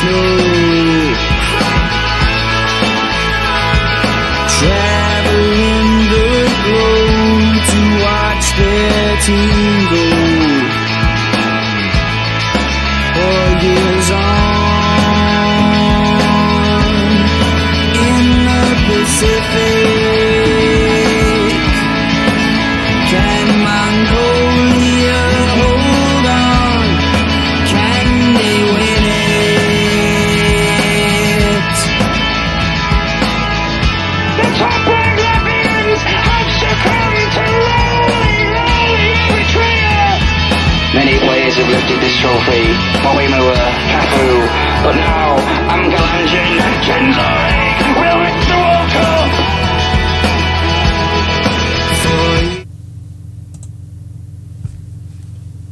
snow. Traveling the globe to watch their team go. 4 years on in the Pacific. Can Mongolia hold on? Can they win it? The top-rank Latvians have succumbed to rolling Eritrea. Many players have lifted this trophy. Moimua, Cafu, but now Angalanjin and Kenzori will lift the World Cup.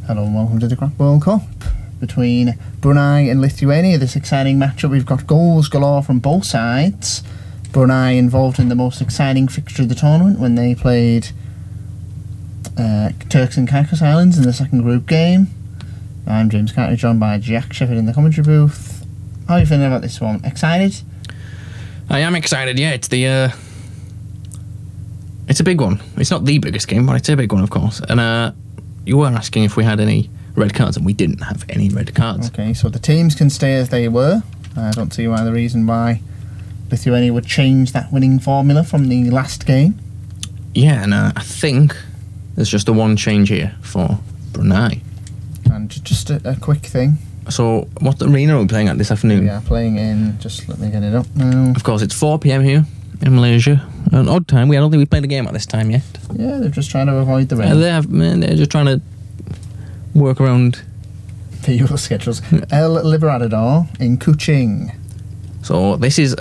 Hello and welcome to the Crack World Cup between Brunei and Lithuania. This exciting matchup, we've got goals galore from both sides. Brunei involved in the most exciting fixture of the tournament when they played Turks and Caicos Islands in the second group game. I'm James Carter, joined by Jack Shepherd in the commentary booth. How are you feeling about this one? Excited? I am excited, yeah. It's a big one. It's not the biggest game, but it's a big one, of course. And you were asking if we had any red cards, and we didn't have any red cards. Okay, so the teams can stay as they were. I don't see why the reason why Lithuania would change that winning formula from the last game. Yeah, and I think there's just a one change here for Brunei. And just a quick thing. So, what arena are we playing at this afternoon? We are playing in, just let me get it up now. Of course, it's 4 PM here in Malaysia. An odd time. I don't think we've played a game at this time yet. Yeah, they're just trying to avoid the rain. They're just trying to work around the usual schedules. El Libertador in Kuching. So this is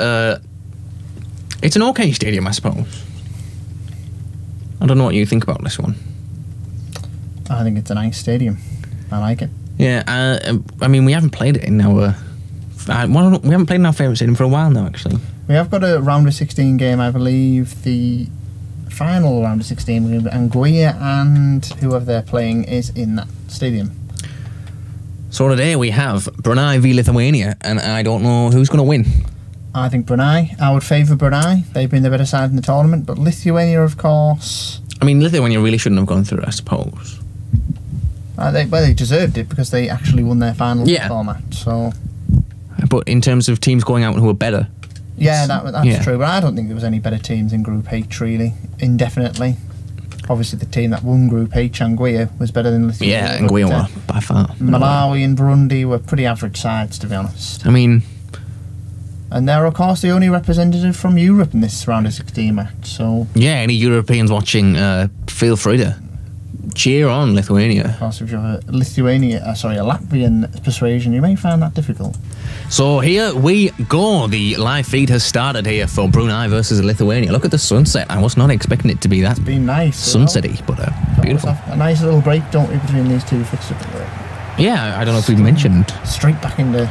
it's an okay stadium, I suppose. I don't know what you think about this one. I think it's a nice stadium. I like it. Yeah, I mean, we haven't played it in our... we haven't played in our favourite stadium for a while now, actually. We have got a round of 16 game, I believe. The final round of 16 with Anguilla and whoever they're playing is in that stadium. So today we have Brunei v Lithuania, and I don't know who's going to win. I think Brunei. I would favour Brunei. They've been the better side in the tournament, but Lithuania, of course... I mean, Lithuania really shouldn't have gone through, I suppose. They deserved it because they actually won their final format, so... But in terms of teams going out who are better... Yeah, that's true, but I don't think there was any better teams in Group H, really, indefinitely. Obviously, the team that won Group H, Anguilla, was better than Lithuania. Yeah, Anguilla were, by far. Malawi and Burundi were pretty average sides, to be honest. I mean... And they're, of course, the only representative from Europe in this round of 16 match, so... Yeah, any Europeans watching, feel free to cheer on Lithuania. Of course, if you have a Latvian persuasion, you may find that difficult. So here we go. The live feed has started here for Brunei versus Lithuania. Look at the sunset. I was not expecting it to be that nice, sunsetty, but beautiful. A nice little break, don't we, between these two fixtures? Yeah, I don't know if we've mentioned. Straight back into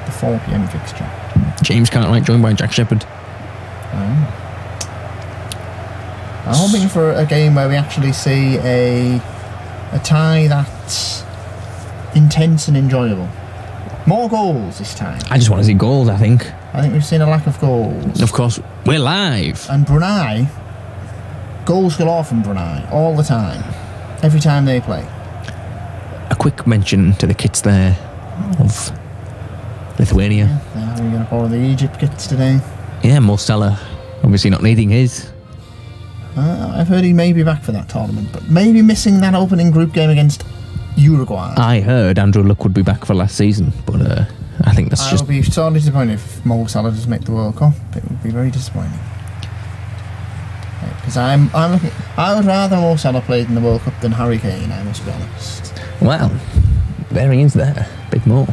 the 4 PM fixture. James Cartwright joined by Jack Shepherd. I'm hoping for a game where we actually see a tie that's intense and enjoyable. More goals this time. I just want to see goals, I think. I think we've seen a lack of goals. Of course, we're live. And Brunei, goals galore from Brunei, all the time. Every time they play. A quick mention to the kits there of Lithuania. Yeah, we're going to borrow the Egypt kits today. Yeah, Mo Salah obviously not needing his. I've heard he may be back for that tournament, but maybe missing that opening group game against Uruguay. I heard Andrew Luck would be back for last season, but I think that's I would be sorely disappointed if Mo Salah doesn't make the World Cup. It would be very disappointing. Because I would rather Mo Salah played in the World Cup than Harry Kane, I must be honest. Well, there he is there. Big Mo.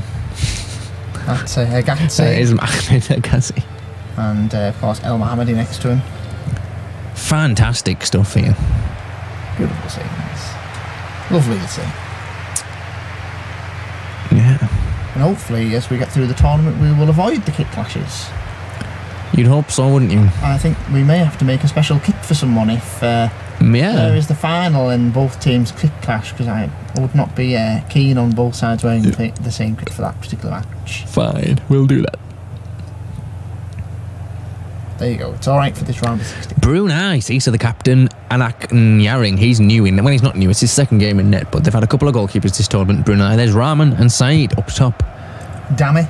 That's Agassi. That is Mohamed Agassi. And, of course, El Mohammadi next to him. Fantastic stuff here. Beautiful scenes. Lovely to see. Yeah. And hopefully, as we get through the tournament, we will avoid the kit clashes. You'd hope so, wouldn't you? I think we may have to make a special kit for someone if Yeah. There is the final and both teams kit clash, because I would not be keen on both sides wearing the same kit for that particular match. Fine, we'll do that. There you go. It's all right for this round of 16. Brunei, see, so the captain, Anak Nyaring, he's new in. Well, he's not new, it's his second game in net, but they've had a couple of goalkeepers this tournament, Brunei. There's Rahman and Said up top. Damn it.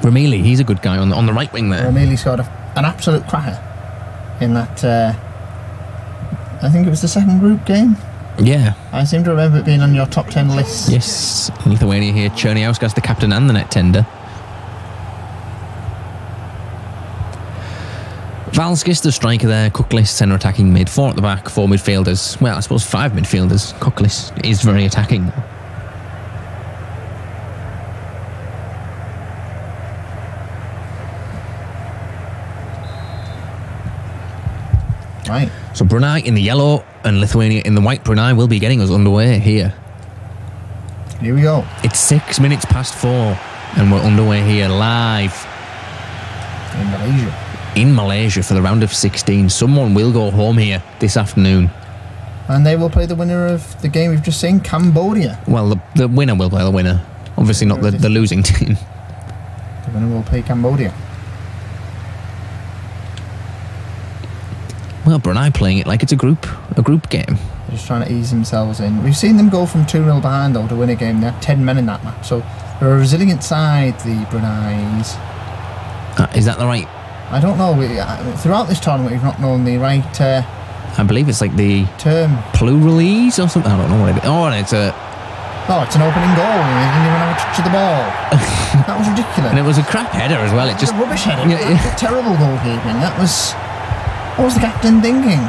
Ramili, he's a good guy on the right wing there. Ramili scored an absolute cracker in that, I think it was the second group game. Yeah. I seem to remember it being on your top 10 list. Yes, Lithuania here. Cherniauskas, the captain and the net tender. Valskis, the striker there. Kuklis, centre attacking mid. 4 at the back, 4 midfielders. Well, I suppose 5 midfielders. Kuklis is very attacking. Right. So Brunei in the yellow and Lithuania in the white. Brunei will be getting us underway here. Here we go. It's 6 minutes past 4 and we're underway here live In Malaysia. in Malaysia for the round of 16. Someone will go home here this afternoon. And they will play the winner of the game we've just seen, Cambodia. Well, the winner will play the winner. Obviously not the losing team. The winner will play Cambodia. Well, Brunei playing it like it's a group game. They're just trying to ease themselves in. We've seen them go from 2-0 behind, though, to win a game. They had 10 men in that match. So they're a resilient side, the Brunei's. Is that the right? I don't know. Throughout this tournament, we've not known the right I believe it's like the term. pluralese or something. I don't know what it is. Oh, and it's a... Oh, it's an opening goal. And they didn't even have a touch of the ball. That was ridiculous. And it was a crap header as well. It Just just... a rubbish header. Yeah, yeah. Terrible goalkeeping. That was... What was the captain thinking?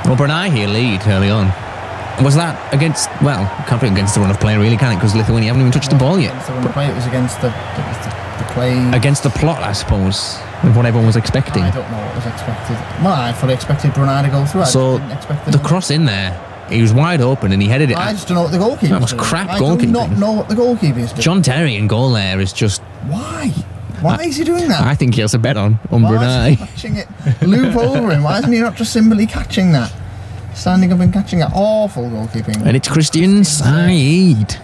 Well, Brunei here lead early on. Was that against... Well, can't be against the run of play really, can it? Because Lithuania haven't even touched the ball yet. Against the run of play, it was against the play. Against the plot, I suppose, of what everyone was expecting. I don't know what was expected. Well, I fully expected Brunei to go through. I So, didn't expect the cross in there, he was wide open and he headed it I at... just don't know what the goalkeeper That was crap goalkeeping. I do not know what the goalkeeper is doing. John Terry in goal there is just... Why? Why is he doing that? I think he has a bet on Why Brunei. is he catching it? Loop over him. Why isn't he not just simply catching that? Standing up and catching that awful goalkeeping. And it's Christian Said.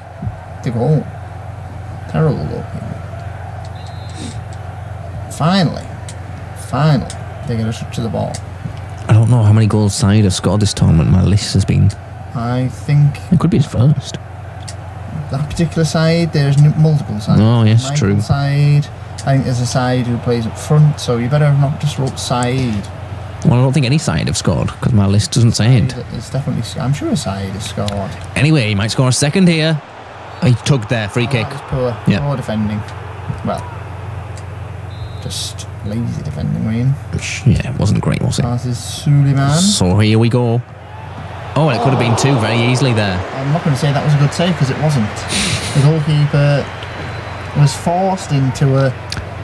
The goal. Terrible goalkeeping. Finally, they get a touch of the ball. I don't know how many goals Said has scored this tournament. My list has been... I think It could be his first. that particular side, there's multiple sides. Oh, yes, Michael true. Side. I think there's a side who plays up front, so you better not just wrote side. Well, I don't think any side have scored because my list doesn't say it. It's definitely. I'm sure a side has scored. Anyway, he might score a second here. He tugged there, free kick. That was poor. Yeah. Poor defending. Well, just lazy defending, really. Yeah, it wasn't great, was it? Passes Suleiman. So here we go. Oh, well, it could have been 2 very easily there. I'm not going to say that was a good save because it wasn't. The goalkeeper was forced into a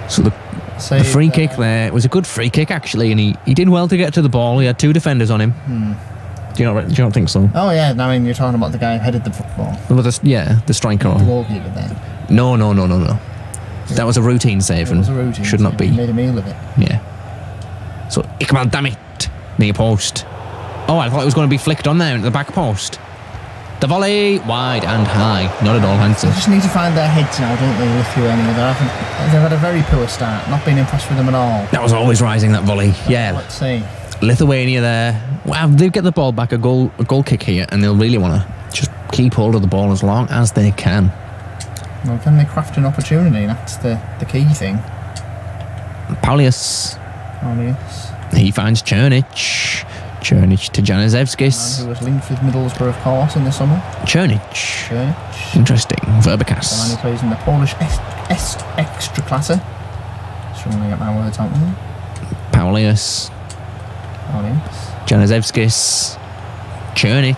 So the save. free kick there, it was a good free kick actually, and he did well to get to the ball. He had 2 defenders on him. Do you not think so? Oh yeah, I mean you're talking about the guy who headed the football. Well, the striker. The goalkeeper then. No. That was a routine save It and was a routine. should not save. be. He made a meal of it. Yeah. So, Ikmal, damn it. Near post. Oh, I thought it was going to be flicked on there into the back post. The volley, wide and high. Not at all They handsome. just need to find their heads now, don't they, Lithuania? They've had a very poor start. Not been impressed with them at all. That was always rising, that volley. Yeah. Let's see. Lithuania there. Well, they get the ball back, a goal kick here, and they'll really want to just keep hold of the ball as long as they can. Well, can they craft an opportunity? That's the key thing. Paulius. Oh, yes. He finds Chernic to Janizevskis. Who was linked with Middlesbrough, of course, in the summer. Chernic. Chernic. Interesting. The man Verbikas. who plays in the Polish Ekstraklasa. Struggling to get my words out there. Paulius. Oh, yes. Janizevskis. Chernic.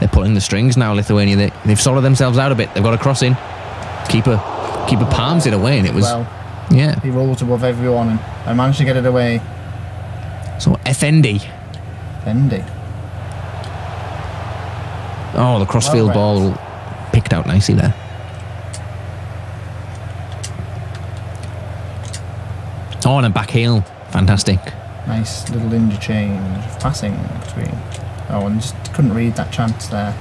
They're pulling the strings now, Lithuania. They've sorted themselves out a bit. They've got a cross in. Keeper palms it away, and it was... Well, yeah. he rolls above everyone and managed to get it away. So, Effendi. Fendi. Oh, the crossfield Well ball picked out nicely there. Oh, Oh, and a back heel. Fantastic. Nice little interchange of passing between. Oh, and just couldn't read that chance there.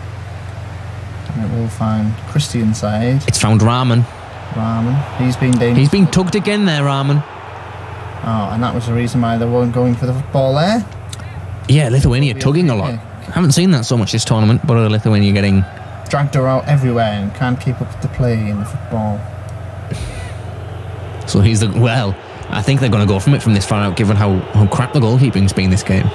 And it will find Christian side. It's found Rahman. He's been dangerous. He's been tugged again there, Rahman. Oh, and that was the reason why they weren't going for the football there. Yeah, Lithuania tugging a lot. Haven't seen that so much this tournament, but Lithuania getting... Dragged her out everywhere and can't keep up with the play in the football. So he's the... Well, I think they're going to go from it from this far out, given how crap the goalkeeping's been this game.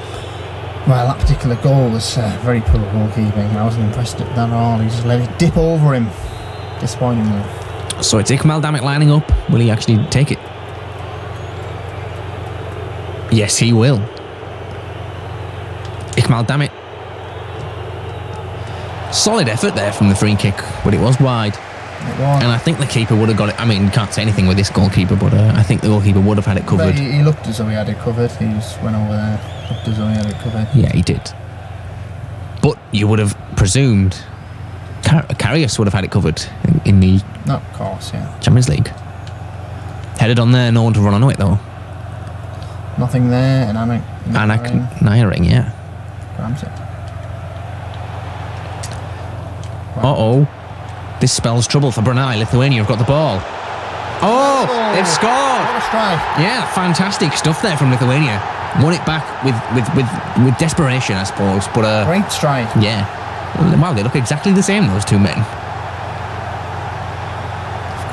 Well, that particular goal was very poor goalkeeping. I wasn't impressed at that at all. He just let it dip over him. Disappointingly. So it's Ikmal Damit lining up. Will he actually take it? Yes, he will. Ikmal Damit. Solid effort there from the free kick, but it was wide. And I think the keeper would have got it. I mean, you can't say anything with this goalkeeper, but I think the goalkeeper would have had it covered. He looked as though he had it covered. He just went over there, looked as though he had it covered. Yeah, he did. But you would have presumed Karius would have had it covered in the Of course, yeah. Champions League. Headed on there, no one to run onto it though. Nothing there, and Anak Nayaring, yeah. Grabs it. Uh-oh. This spells trouble for Brunei. Lithuania have got the ball. Oh, they've scored. What a strike. Yeah, fantastic stuff there from Lithuania. Won it back with desperation, I suppose. But Great strike. yeah. Wow, they look exactly the same, those two men. Of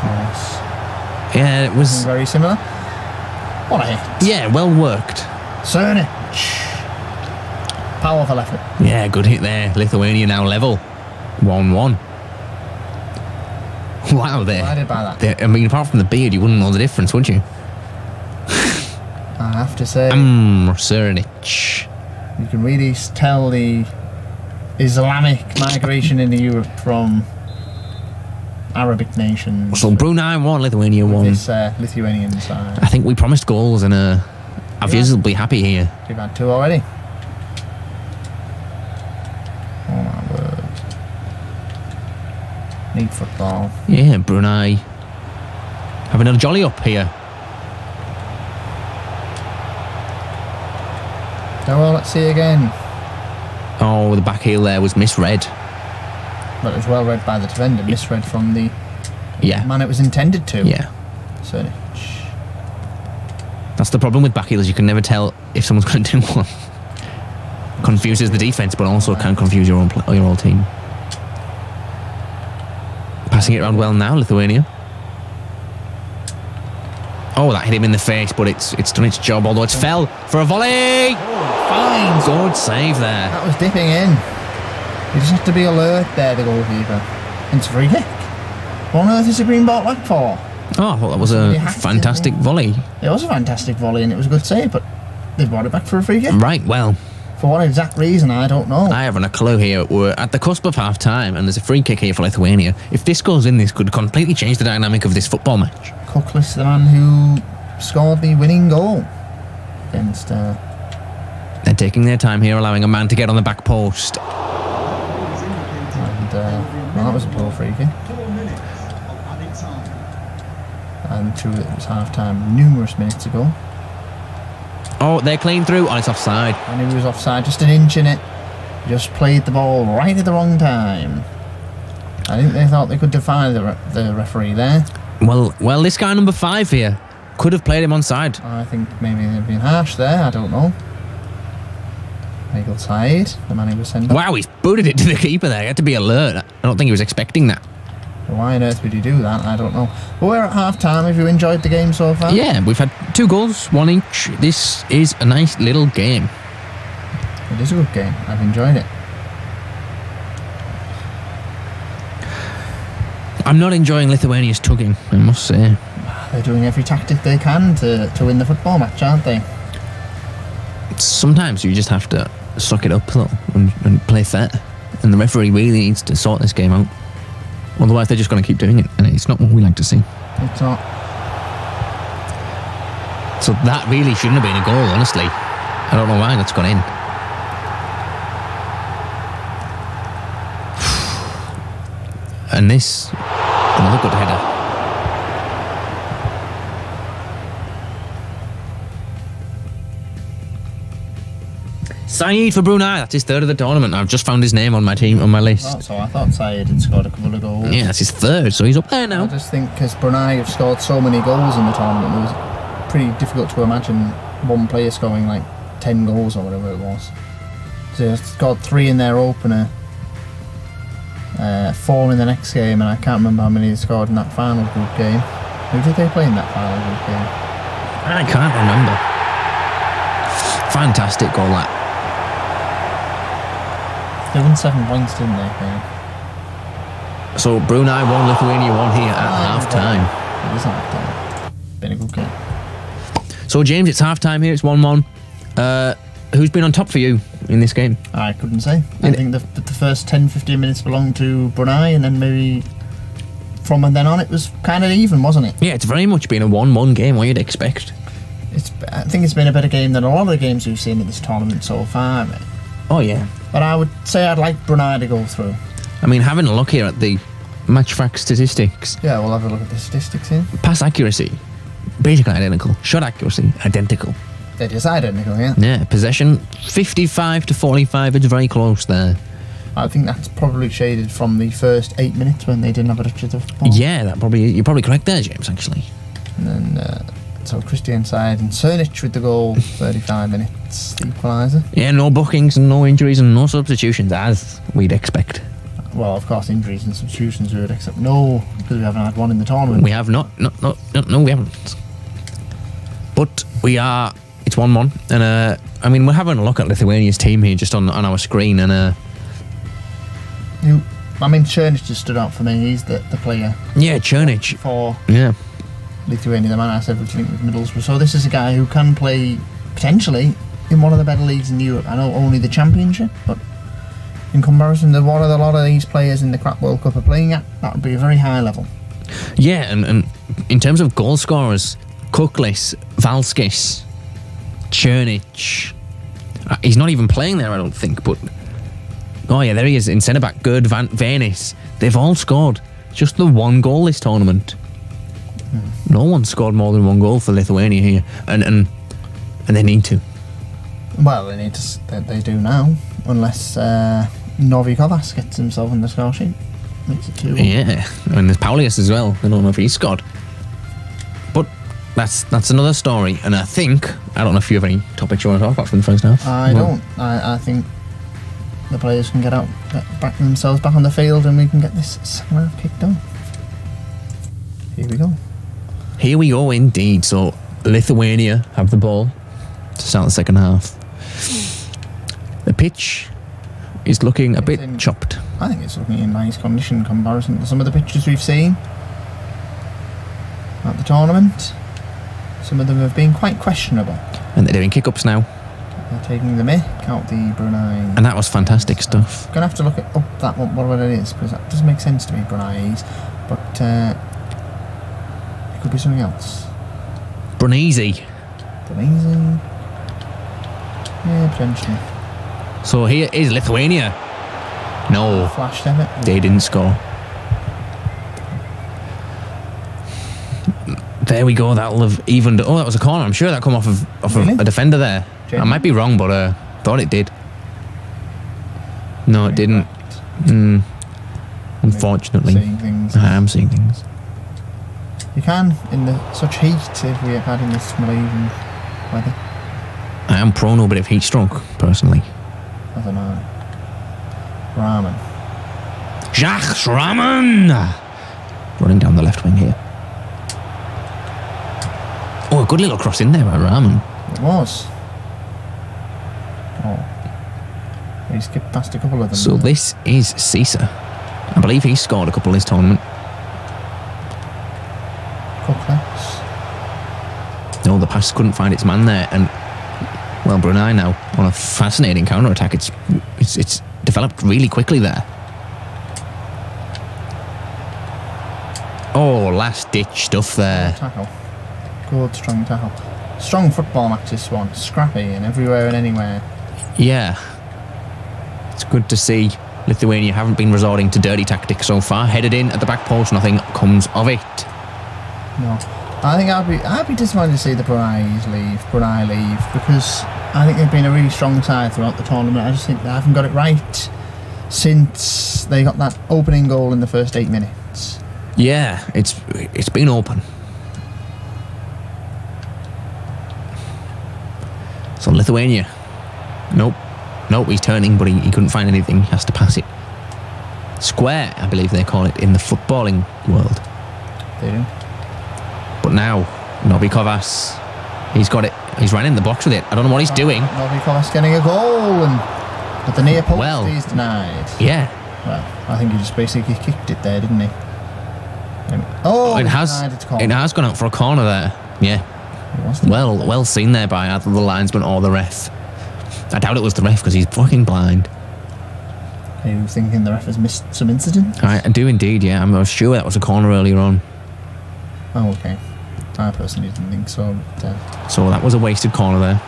course. Yeah, it was... Very similar. What a hit. Yeah, well worked. Cernic. Powerful effort. Yeah, good hit there. Lithuania now level. 1-1. Wow, Delighted by that. I mean, apart from the beard, you wouldn't know the difference, would you? I have to say, Cernic. you can really tell the Islamic migration into Europe from Arabic nations. So Brunei won, Lithuania won. This Lithuanian side. I think we promised goals, and Aviz will be happy here. We've had two already. Oh my word. Need football. Yeah, Brunei having a jolly up here. Oh well, let's see again. Oh, the back heel there was misread. But it was well read by the defender, misread from the Yeah. man it was intended to. Yeah. Cernic. That's the problem with back heelers. You can never tell if someone's going to do one. Confuses the defence, but also can confuse your own team. Passing it around well now, Lithuania. Oh, that hit him in the face, but it's done its job, although it's fell for a volley. Fine. Good save there. That was dipping in. You just have to be alert there, the goalkeeper. And it's a free kick. What on earth is it being brought back for? Oh, I thought that was a fantastic volley. It was a fantastic volley and it was a good save, but they brought it back for a free kick. Right, well, For what exact reason, I don't know. I haven't a clue here. We're at the cusp of half time, and there's a free kick here for Lithuania. If this goes in, this could completely change the dynamic of this football match. Cookless, the man who scored the winning goal against. They're taking their time here, allowing a man to get on the back post. And well, that was a poor free kick. And true, it was half time numerous minutes ago. Oh, they're clean through. Oh, it's offside. And he was offside, just an inch in it. Just played the ball right at the wrong time. I think they thought they could defy the referee there. Well, this guy number 5 here could have played him onside. I think maybe they've been harsh there, I don't know. Michael Said, the man who was sent off. Wow, he's booted it to the keeper there. He had to be alert. I don't think he was expecting that. Why on earth would he do that? I don't know. But we're at half time. Have you enjoyed the game so far? Yeah, we've had 2 goals, 1 each. This is a nice little game. It is a good game. I've enjoyed it. I'm not enjoying Lithuania's tugging, I must say. They're doing every tactic they can to win the football match, aren't they? Sometimes you just have to suck it up though and play fair. And the referee really needs to sort this game out. Otherwise they're just going to keep doing it, and it's not what we like to see. It's not. So that really shouldn't have been a goal, honestly. I don't know why that's gone in. And this, another good header. Saeed for Brunei. That's his third of the tournament. I've just found his name on my team, on my list. Oh, so I thought Syed had scored a couple of goals. Yeah, that's his third, so he's up there I now. just think because Brunei have scored so many goals in the tournament, it was pretty difficult to imagine one player scoring like 10 goals or whatever it was. So they scored 3 in their opener, 4 in the next game, and I can't remember how many they scored in that final group game. Who did they play in that final group game? I can't remember. Fantastic goal, that. They won 7 points, didn't they? So Brunei 1, Lithuania 1 here at half time. It is half time. Been a good game. So James, it's half time here. It's 1-1. Who's been on top for you in this game? I couldn't say. I think the first 10-15 minutes belonged to Brunei, and then maybe from then on it was kind of even, wasn't it? Yeah, it's very much been a 1-1 game. What you'd expect. I think it's been a better game than a lot of the games we've seen in this tournament so far. Oh yeah. But I would say I'd like Brunei to go through. I mean, having a look here at the match fact statistics. Yeah, we'll have a look at the statistics here. Pass accuracy, basically identical. Shot accuracy, identical. They're just identical, yeah. Yeah, possession 55 to 45. It's very close there. I think that's probably shaded from the first 8 minutes when they didn't have a touch of the ball. Yeah, you're probably correct there, James. Actually. And then so Christian Syed and Cernic with the goal, 35 minutes, the equaliser. Yeah, no bookings and no injuries and no substitutions, as we'd expect. Well, of course, injuries and substitutions we would accept. No, because we haven't had one in the tournament. We have not. No, we haven't. But we are. It's 1-1, and I mean, we're having a look at Lithuania's team here just on our screen, and Cernic just stood out for me. He's the player. Yeah, Cernic. For Yeah. Lithuania, the man I said was linked with Middlesbrough. So this is a guy who can play potentially in one of the better leagues in Europe. I know only the Championship, but in comparison to what a lot of these players in the Crap World Cup are playing at, that would be a very high level. Yeah, and in terms of goal scorers, Kuklis, Valskis, Cernic. He's not even playing there, I don't think, but oh yeah, there he is in centre back. Gerd Vanis. They've all scored just the 1 goal this tournament. No one scored more than 1 goal for Lithuania here, and they need to. Well, they need to. They do now, unless Novi Kovacs gets himself in the score sheet. Makes it 2-1. Yeah, and there's Paulius as well. I don't know if he scored, but that's another story. And I don't know if you have any topics you want to talk about from the first half. I don't. I think the players can get themselves back on the field, and we can get this second half kicked off. Here we go. Here we go, indeed. So Lithuania have the ball to start the second half. The pitch is looking a bit chopped. I think it's looking in nice condition in comparison to some of the pitches we've seen at the tournament. Some of them have been quite questionable. And they're doing kick-ups now. They're taking the mick out the Brunei. And that was fantastic stuff. I'm going to have to look up that one, what it is, because that doesn't make sense to me, Brunei's. But it could be something else. Brunei. Brunei. Yeah, potentially. So here is Lithuania. No, Flash debit. they didn't score. There we go. That'll have evened. Oh, that was a corner. I'm sure that come off of Really? a defender there. I might be wrong, but thought it did. No, it didn't. Unfortunately, Seeing things. I am seeing things. You can, in such heat if we have had in this Malaysian weather. I am prone to a bit of heat stroke, personally. I don't know. Ramen. Jacques Raman! Running down the left wing here. Oh, a good little cross in there by Raman. It was. Oh. He skipped past a couple of them. So this is Caesar. I believe he scored a couple this tournament. Kuklis. No, the pass couldn't find its man there, and well, Brunei now on a fascinating counter-attack. It's developed really quickly there. Oh, last-ditch stuff there. Tackle. Good, strong tackle. Strong football match this one. Scrappy and everywhere and anywhere. Yeah. It's good to see Lithuania haven't been resorting to dirty tactics so far. Headed in at the back post, nothing comes of it. No. I think I'd be disappointed to see the Brunei leave, because I think they've been a really strong side throughout the tournament. I just think they haven't got it right since they got that opening goal in the first 8 minutes. Yeah, it's been open. So Lithuania. Nope, he's turning, but he couldn't find anything. He has to pass it. Square, I believe they call it in the footballing world. They do. But now, Novikovas, he's got it. He's right in the box with it. I don't know what he's doing. Novikovas getting a goal, and at the near post, he's denied. Yeah. Well, I think he just basically kicked it there, didn't he? It has gone out for a corner there. Yeah. Well seen there by either the linesman or the ref. I doubt it was the ref because he's fucking blind. Are you thinking the ref has missed some incident? I do indeed, yeah. I was sure that was a corner earlier on. Oh, okay. I personally didn't think so. But, so that was a wasted corner there.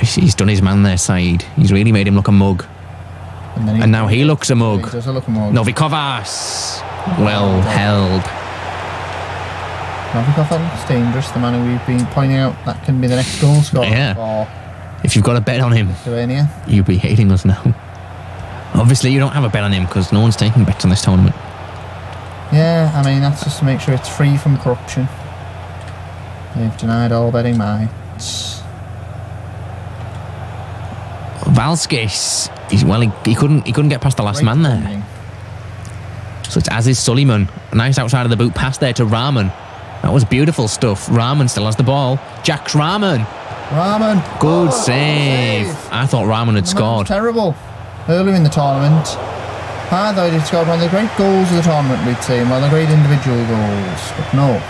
He's done his man there, Said. He's really made him look a mug. And now he looks a mug. He does look a mug. Novikovas! Well held. Novikovas looks dangerous, the man who we've been pointing out that can be the next goal scorer. Yeah. If you've got a bet on him, Lithuania, you'll be hating us now. Obviously, you don't have a bet on him because no one's taking bets on this tournament. Yeah, I mean, that's just to make sure it's free from corruption. They've denied all betting rights. Valskis, he couldn't get past the last man there. Funding. So it's Aziz Suleiman, a nice outside of the boot pass there to Rahman. That was beautiful stuff. Rahman still has the ball. Jax Rahman. Good save. I thought Rahman had scored. Terrible. Earlier in the tournament, I thought he'd scored one of the great goals of the tournament, we'd seen, one of the great individual goals. But no.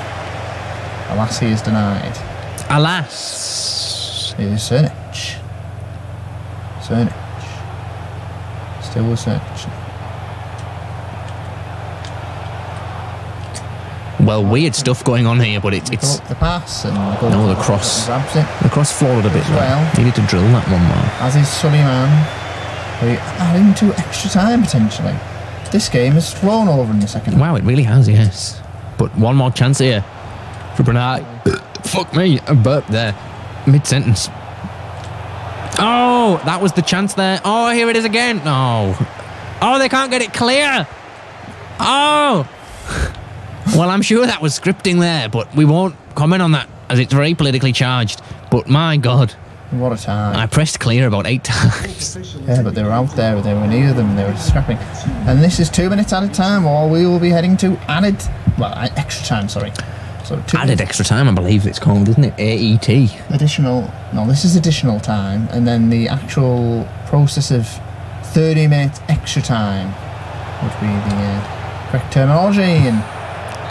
Alas, he is denied. Alas. It is Cernic. Still with Cernic. Well, weird stuff going on here, but it's the pass and the cross. Grabs it. The cross floored a bit. Well. Needed to drill that one more. As is Suleiman. Adding to extra time potentially. This game has flown over in the second. Wow, it really has, yes. But one more chance here for Brunei. Fuck me, I burped there. Mid-sentence. Oh, that was the chance there. Oh, here it is again. No. Oh, they can't get it clear. Oh. Well, I'm sure that was scripting there, but we won't comment on that as it's very politically charged. But my God. What a time. I pressed clear about 8 times. Yeah, but they were out there, they were near them, they were scrapping. And this is 2 minutes added time, or we will be heading to extra time, sorry. So added extra time, I believe it's called, isn't it? AET. This is additional time, and then the actual process of 30 minutes extra time would be the correct terminology, and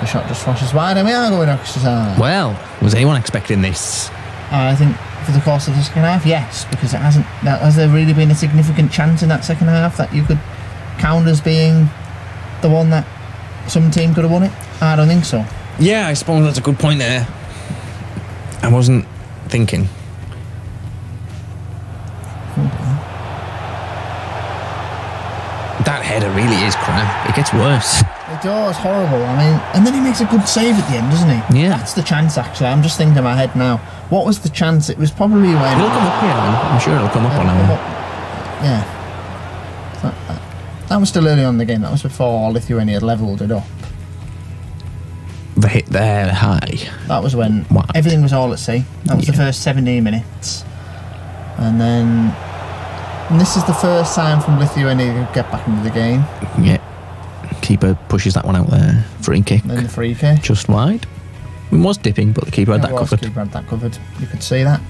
the shot just flashes wide, and we are going extra time. Well, was anyone expecting this? I think for the course of the second half, yes, because it hasn't. Has there really been a significant chance in that second half that you could count as being the one that some team could have won it? I don't think so. Yeah, I suppose that's a good point there. I wasn't thinking. That header really is crap. It gets worse. It does, horrible. I mean, and then he makes a good save at the end, doesn't he? Yeah. That's the chance, actually. I'm just thinking in my head now. What was the chance? It was probably when... It'll come up here, I'm sure it'll come up on our... Yeah. That was still early on in the game. That was before Lithuania had levelled it up. The hit there, high. That was when everything was all at sea. That was the first 17 minutes. And then... And this is the first time from Lithuania to get back into the game. Yeah. Keeper pushes that one out there. Free kick. And then the free kick. Just wide. It was dipping, but the keeper had that covered. The keeper had that covered. You could see that.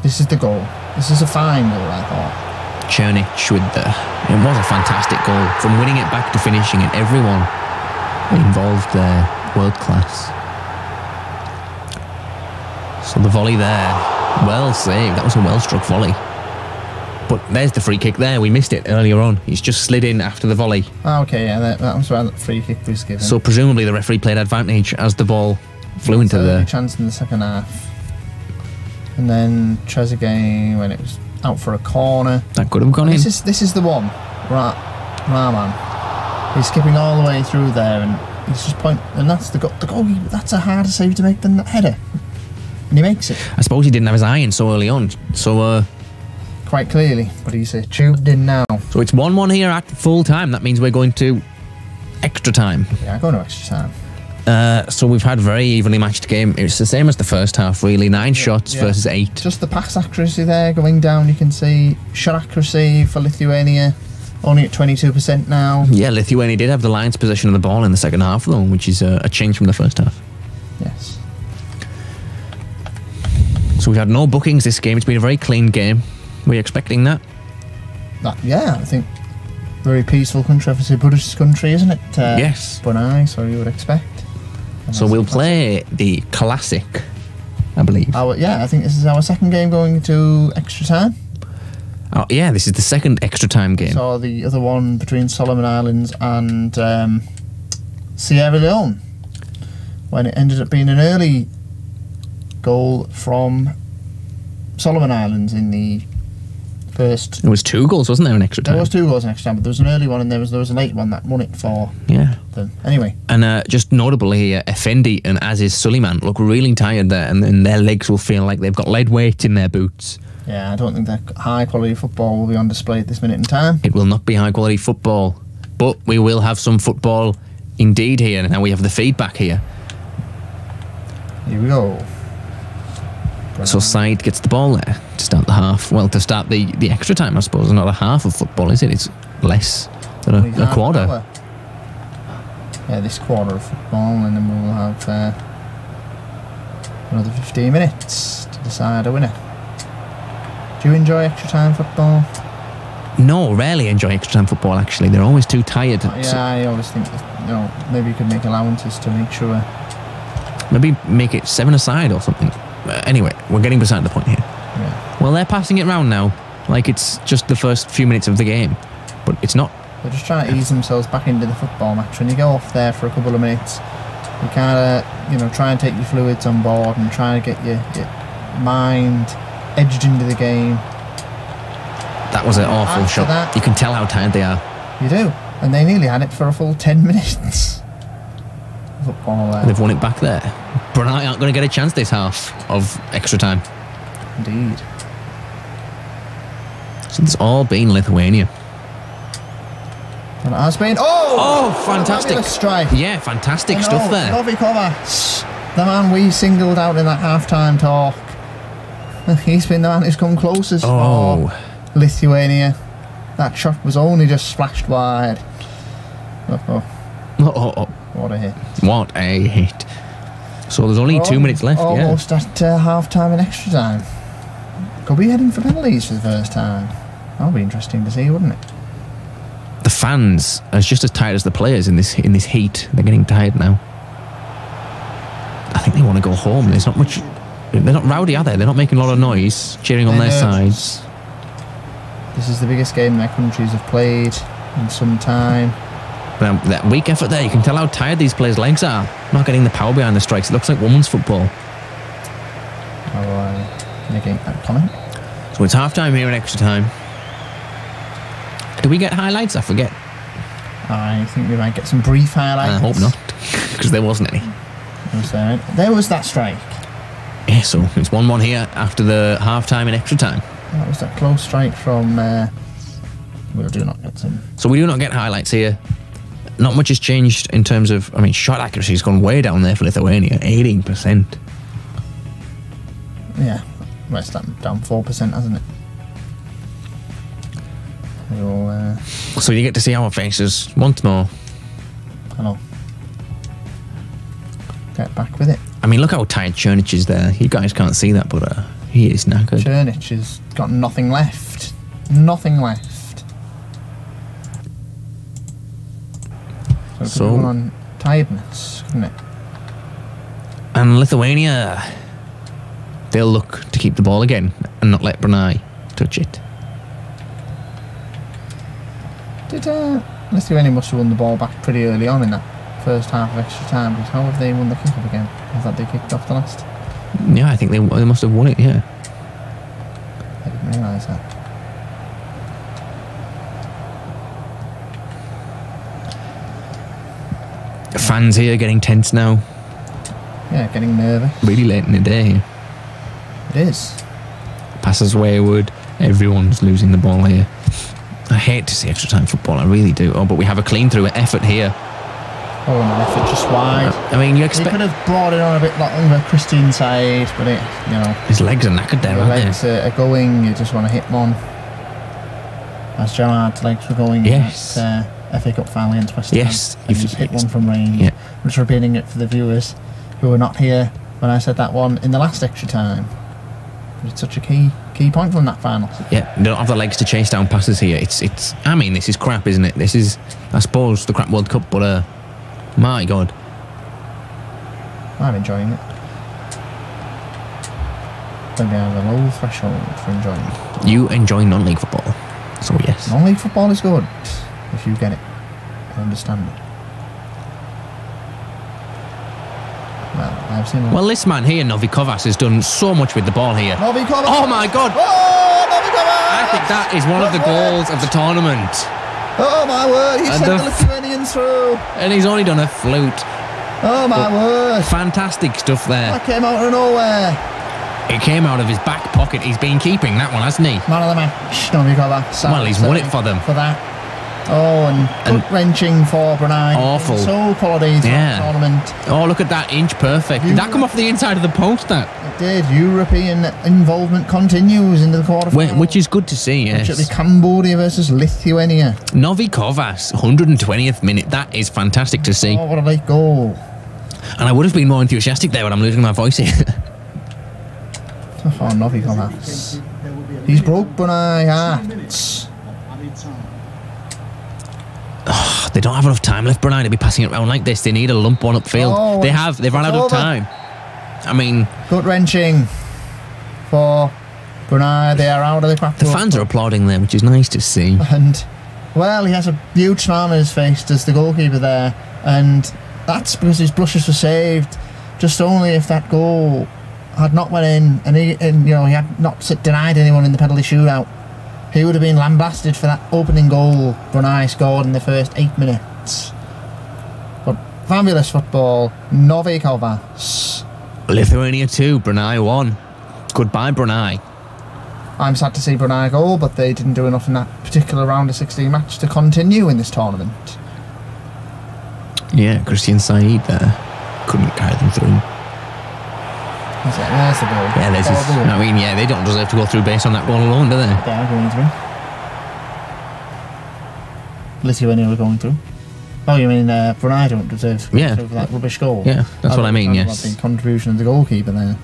This is the goal. This is a fine goal, I thought. Cernic with the... It was a fantastic goal. From winning it back to finishing it, everyone involved there. World class. So the volley there. Well saved. That was a well struck volley. But there's the free kick there. We missed it earlier on. He's just slid in after the volley. Oh, okay, yeah, that was where the free kick was given. So presumably the referee played advantage as the ball flew into the... chance in the second half. And then Trezeguet, when it was out for a corner. That could have gone in. This is the one. Rahman. He's skipping all the way through there, and he's just and that's the goalkeeper. That's a harder save to make than that header. And he makes it. I suppose he didn't have his eye in so early on. So, Quite clearly, but he's tuned in now. so it's 1-1 here at full time. That means we're going to extra time. Yeah, going to extra time. So we've had very evenly matched game. It's the same as the first half, really. 9 shots versus 8. Just the pass accuracy there going down, you can see. Shot accuracy for Lithuania only at 22% now. Yeah, Lithuania did have the Lions' possession of the ball in the second half, though, which is a change from the first half. Yes. So we've had no bookings this game. It's been a very clean game. Were you expecting that? Yeah, I think very peaceful country, obviously Buddhist country, isn't it? Yes. Brunei, so you would expect. And So that's we'll the play the classic, I believe. I think this is our second game going to extra time. Oh, yeah, this is the second extra time game. Saw the other one between Solomon Islands and Sierra Leone, when it ended up being an early goal from Solomon Islands in the first. There was 2 goals, wasn't there, in extra time? There was 2 goals in extra time, but there was an early one and there was a late one that won it for Yeah. them. Anyway, And just notably, Effendi and Aziz Suleiman look really tired there, and then their legs will feel like they've got lead weight in their boots. yeah, I don't think that high quality football will be on display at this minute in time. It will not be high quality football, but we will have some football indeed here. Now we have the feedback here. Here we go. So Side gets the ball there to start the half. Well, to start the extra time, I suppose. Not a half of football, is it? It's less than Only a half an quarter. hour. Yeah, this quarter of football, and then we'll have another 15 minutes to decide a winner. Do you enjoy extra time football? No, rarely enjoy extra time football, actually. They're always too tired. Yeah, I always think that, maybe you could make allowances to make sure. Maybe make it 7-a-side or something. Anyway, we're getting beside the point here. Yeah. Well, they're passing it round now, like it's just the first few minutes of the game. But it's not. They're just trying to ease themselves back into the football match. When you go off there for a couple of minutes, you kind of, try and take your fluids on board and try to get your mind edged into the game. That was an awful After shot. that- You can tell how tired they are. You do. And they nearly had it for a full 10 minutes. Football there. They've won it back there. Brunei aren't going to get a chance this half of extra time. Indeed. So it's all been Lithuania. And it has been. Oh, fantastic. Fabulous strike. Yeah, fantastic stuff there. Novi Kovacs, the man we singled out in that half-time talk. He's been the man who's come closest Oh. for Lithuania. That shot was only just splashed wide. Oh, what a hit. What a hit. So there's only 2 minutes left, Almost at half-time and extra time. Could be heading for penalties for the first time. That'll be interesting to see, wouldn't it? The fans are just as tired as the players in this heat. They're getting tired now. I think they want to go home. There's not much. They're not rowdy, are they? They're not making a lot of noise, cheering on their sides. This is the biggest game their countries have played in some time. But that weak effort there, you can tell how tired these players' legs are. Not getting the power behind the strikes. It looks like women's football. I'll make a comment. So it's half time here in extra time. Do we get highlights? I forget. I think we might get some brief highlights. I hope not, because there wasn't any. There was that strike. Yeah, so it's 1-1 here after the half time and extra time. That was that close strike from. We do not get some. So we do not get highlights here. Not much has changed in terms of. I mean, shot accuracy has gone way down there for Lithuania, 18%. Yeah, well, it's down 4%, hasn't it? We'll, So you get to see our faces once more. Hello. Get back with it. I mean, look how tired Chernich is there. You guys can't see that, but he is knackered. Chernich has got nothing left. Nothing left. So, it could go on tiredness, couldn't it? And Lithuania, they'll look to keep the ball again and not let Brunei touch it. Did Lithuania must have won the ball back pretty early on in that first half of extra time, because how have they won the kick-up again? I thought they kicked off the last. Yeah, I think they must have won it, yeah. I didn't realise that. Fans here getting tense now. Yeah, getting nervous. Really late in the day here. It is. Passes wayward. Everyone's losing the ball here. I hate to see extra time football. I really do. Oh, but we have a clean through effort here. Oh, and an effort just wide. I mean, you He expect could have brought it on a bit longer, Christian side, but it, you know, his legs are knackered there, the aren't legs they? are going. You just want to hit one. As Gerard's legs were going. Yes. That, FA Cup final against West Ham. Yes. And he just hit one from range. Yeah. I'm just repeating it for the viewers who were not here when I said that one in the last extra time. It's such a key point from that final. Yeah, they don't have the legs to chase down passes here. It's. I mean, this is crap, isn't it? This is, I suppose, the crap World Cup, but my God. I'm enjoying it. Maybe I have a low threshold for enjoying it. You enjoy non-league football, so yes. Non-league football is good if you get it and understand it. Well, I've seen. Well, this man here, Novikovas, has done so much with the ball here. Novikovas! Oh my God! Oh, Novikovas! I think that is one of the goals of the tournament, Oh my word! He And sent the the Lithuanians through. and he's only done a flute. Oh my word! Fantastic stuff there. That came out of nowhere. It came out of his back pocket. He's been keeping that one, hasn't he? Man of the match, Novikovas. Well, he's won it for them. For that. Oh, and gut-wrenching for Brunei. Awful. So quality to Yeah. the tournament. Oh, look at that, inch perfect. Did that come off the inside of the post? That, It did. European involvement continues into the quarterfinals. which is good to see. Which will be Yes. Cambodia versus Lithuania. Novikovas, 120th minute. That is fantastic to see. Oh, what a late goal. And I would have been more enthusiastic there, but I'm losing my voice here. Oh, Novikovas. He's broke Brunei hearts. They don't have enough time left, Brunei, to be passing it around like this. They need a lump one upfield. Oh, They have. They've run out of over. time. I mean, Gut-wrenching for Brunei. They are out of the crap. the fans are applauding them, which is nice to see. And, well, he has a huge smile on his face. There's the goalkeeper there. And that's because his brushes were saved. Just only if that goal had not went in and he had not denied anyone in the penalty shootout, he would have been lambasted for that opening goal Brunei scored in the first 8 minutes. But fabulous football. Novikovas. Lithuania 2, Brunei 1. Goodbye, Brunei. I'm sad to see Brunei go, but they didn't do enough in that particular round of 16 match to continue in this tournament. Yeah, Christian Said there. Couldn't carry them through. There's the goal. Yeah, there's his, Horrible. I mean, yeah, they don't deserve to go through based on that goal alone, do they? They are going through. Lithuania were going through. Oh, you mean Brunei don't deserve to go Yeah. through for that rubbish goal? Yeah, that's what I mean, About yes. the contribution of the goalkeeper there.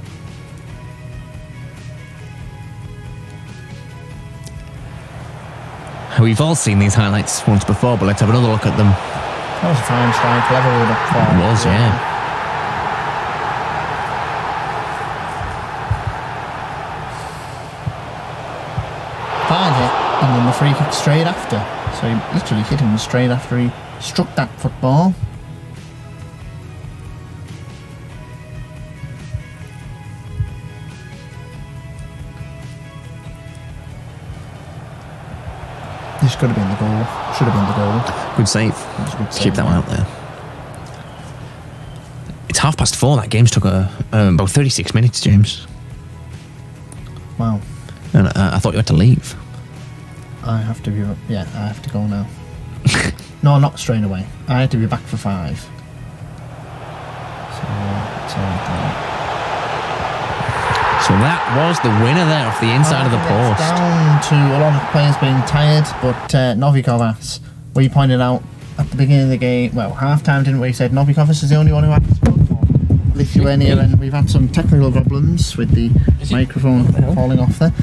We've all seen these highlights once before, but let's have another look at them. That was a fine strike, level up for It was, yeah. Fine hit, and then the free kick straight after. So he literally hit him straight after he struck that football. This could have been the goal. Should have been the goal. Good save. That was a good save. Keep that one out there. It's 4:30. That game's took about 36 minutes, James. Wow. And I thought you had to leave. I have to be. Yeah, I have to go now. No, not straight away. I had to be back for 5. So it's all right. So that was the winner there off the inside of the post. Down to a lot of players being tired, but Novikovas, we pointed out at the beginning of the game, well, half time, didn't we? Said Novikovas is the only one who had to score for Lithuania, and we've had some technical problems with the microphone falling off there.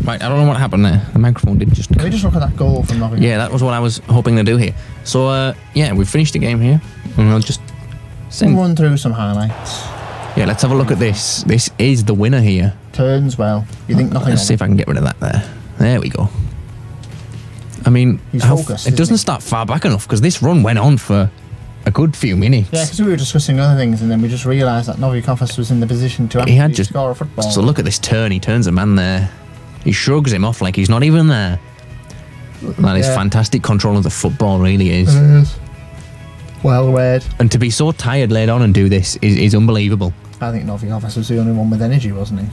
Right, I don't know what happened there. The microphone did just... Can we just look at that goal from Novikovas? Yeah, that was what I was hoping to do here. So, yeah, we've finished the game here. And we'll just... We'll run through some highlights. Yeah, let's have a look at this. This is the winner here. Turns well. You think nothing Let's of see it. if I can get rid of that there. There we go. I mean, He's focused, it isn't doesn't he? start far back enough because this run went on for a good few minutes. Yeah, because we were discussing other things, and then we just realised that Novikovas was in the position to He had actually just score a football. So look at this turn. He turns a man there. He shrugs him off like he's not even there. That is Yeah. fantastic control of the football, really is. It is. Well read. And to be so tired late on and do this is unbelievable. I think Novikovas was the only one with energy, wasn't he?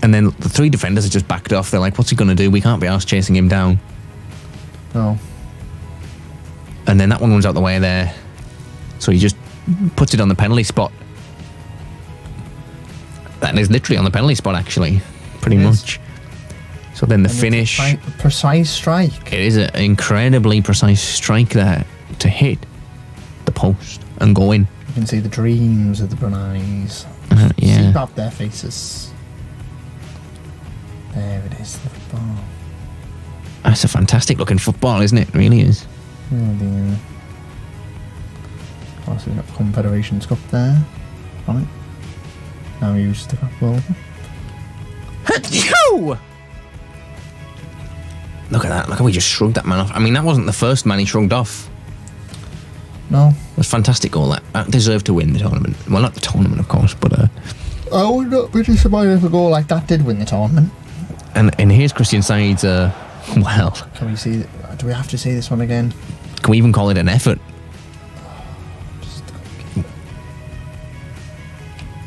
And then the 3 defenders are just backed off. They're like, what's he going to do? We can't be arsed chasing him down. No. And then that one runs out the way there. So he just puts it on the penalty spot. That is literally on the penalty spot, actually. Pretty much. So then the finish... Precise strike. It is an incredibly precise strike there to hit the post and go in. You can see the dreams of the Brunei's. Yeah. Seep up their faces. There it is, the football. That's a fantastic looking football, isn't it? It really is. Oh dear. Of course, we've got Confederations Cup there on it. Now we use the Cup World Cup. Look at that. Look how we just shrugged that man off. I mean, that wasn't the first man he shrugged off. No. It was a fantastic goal. That deserved to win the tournament. Well, not the tournament, of course, but... I would not be disappointed if a goal like that did win the tournament. And here's Christian Said's... well... Can we see... Do we have to see this one again? Can we even call it an effort?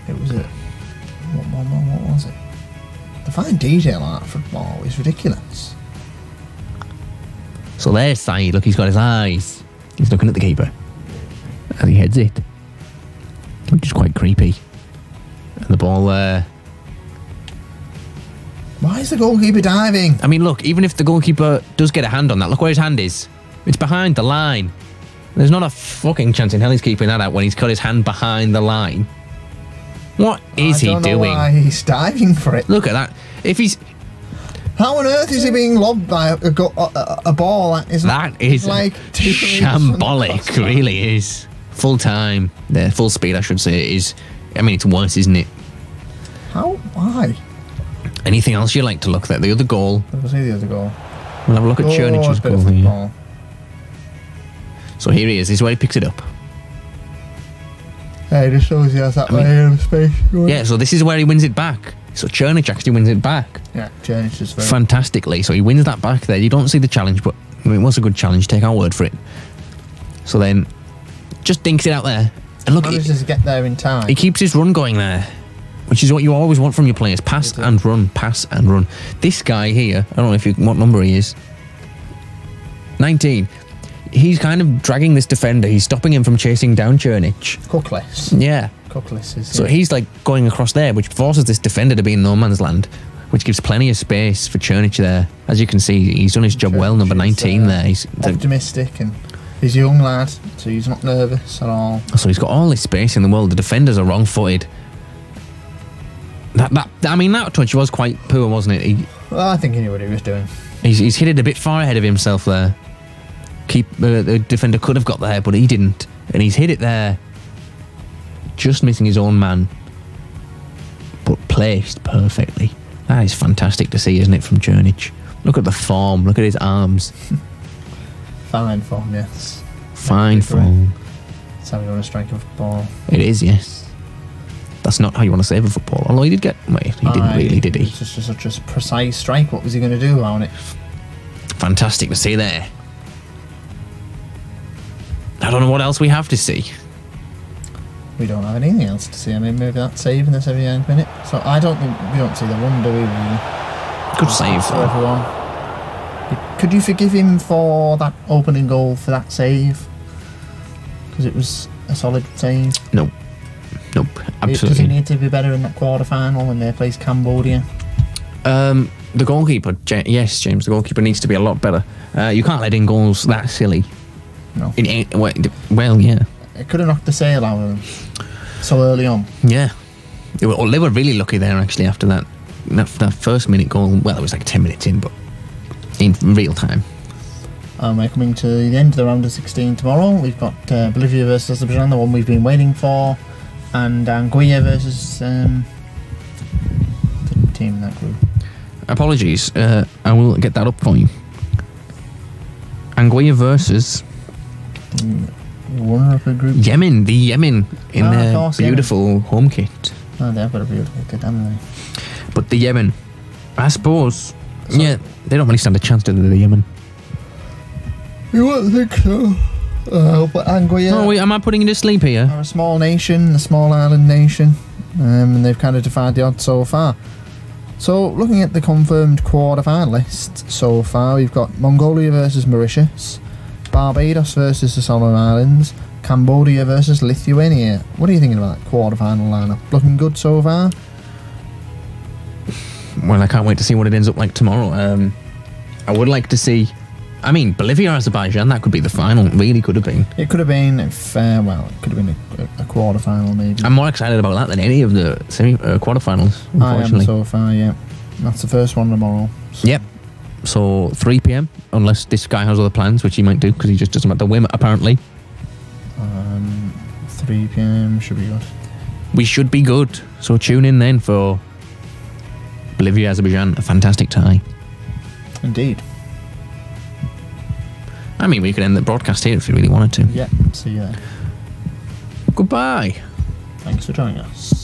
It was a... What was it? The fine detail on that football is ridiculous. So there's Said. Look, he's got his eyes. He's looking at the keeper as he heads it, which is quite creepy. And the ball there. Why is the goalkeeper diving? I mean, look, even if the goalkeeper does get a hand on that, look where his hand is. It's behind the line. There's not a fucking chance in hell he's keeping that out when he's got his hand behind the line. What is he doing? I don't know why he's diving for it. Look at that. If he's... How on earth is he being lobbed by a ball that is like shambolic, really is. Full time, full speed, I should say, is. I mean, it's worse, isn't it? How? Why? Anything else you like to look at? The other goal. We'll see the other goal. We'll have a look at Černič's goal here. So here he is. This is where he picks it up. Yeah, it just shows he has that layer of space. Yeah, so this is where he wins it back. So Černič actually wins it back. Yeah, Černič is very... fantastically. So he wins that back there. You don't see the challenge, but I mean, it was a good challenge. Take our word for it. So then, just dinks it out there. And look, he manages to get there in time. He keeps his run going there, which is what you always want from your players. Pass and run, pass and run. This guy here, I don't know if what number he is. 19. He's kind of dragging this defender. He's stopping him from chasing down Černič. Cookless. Yeah. Cookless is... So he's like going across there, which forces this defender to be in no man's land, which gives plenty of space for Černič there. As you can see, he's done his job well, number 19 there. He's optimistic and he's a young lad, so he's not nervous at all. So he's got all this space in the world. The defenders are wrong-footed. I mean, that touch was quite poor, wasn't it? Well, I think he knew what he was doing. He's hit it a bit far ahead of himself there. The defender could have got there, but he didn't. And he's hit it there, just missing his own man, but placed perfectly. That is fantastic to see, isn't it, from Černič? Look at the form. Look at his arms. Fine form, yes. Fine form. That's how you want to strike a football. It is, yes. That's not how you want to save a football. Although he did get... Wait, he didn't really, did he? It was just such a precise strike. What was he going to do on it? Fantastic to see there. I don't know what else we have to see. We don't have anything else to see. I mean, maybe that save in the 79th minute. So I don't think we don't see the run, do we? Good save for everyone. Could you forgive him for that opening goal for that save? Because it was a solid save. Nope. Nope. Absolutely. Does he need to be better in that quarter-final when they face Cambodia? The goalkeeper, yes, James. The goalkeeper needs to be a lot better. You can't let in goals that silly. No. Well, yeah. It could have knocked the sail out of them so early on. Yeah. They were really lucky there, actually, after that first minute goal. Well, it was like 10 minutes in, but in real time. We're coming to the end of the round of 16 tomorrow. We've got Bolivia versus Azerbaijan, the one we've been waiting for, and Anguilla versus the team in that group. Apologies. I will get that up for you. Anguilla versus... runner-up group. Yemen, the Yemen in their beautiful home kit. Oh, they've got a beautiful kit, haven't they? But the Yemen, I suppose, yeah, they don't really stand a chance to the Yemen. You wouldn't think so. But Anguilla Oh, wait, am I putting you to sleep here? are a small nation, a small island nation, and they've kind of defied the odds so far. So, looking at the confirmed quarter-finalists so far, we've got Mongolia versus Mauritius, Barbados versus the Solomon Islands, Cambodia versus Lithuania. What are you thinking about that quarter-final lineup? Looking good so far? Well, I can't wait to see what it ends up like tomorrow. I would like to see... I mean, Bolivia, Azerbaijan, that could be the final. Really could have been. It could have been, if, well, it could have been a quarter-final maybe. I'm more excited about that than any of the quarterfinals, I am unfortunately. so far, yeah. That's the first one tomorrow. So. Yep. So 3 p.m. unless this guy has other plans, which he might do because he just doesn't have the whim apparently. 3 p.m. should be good. We should be good. So tune in then for Bolivia, Azerbaijan, a fantastic tie. Indeed. I mean, we could end the broadcast here if you really wanted to. Yeah, see you there. Goodbye. Thanks for joining us.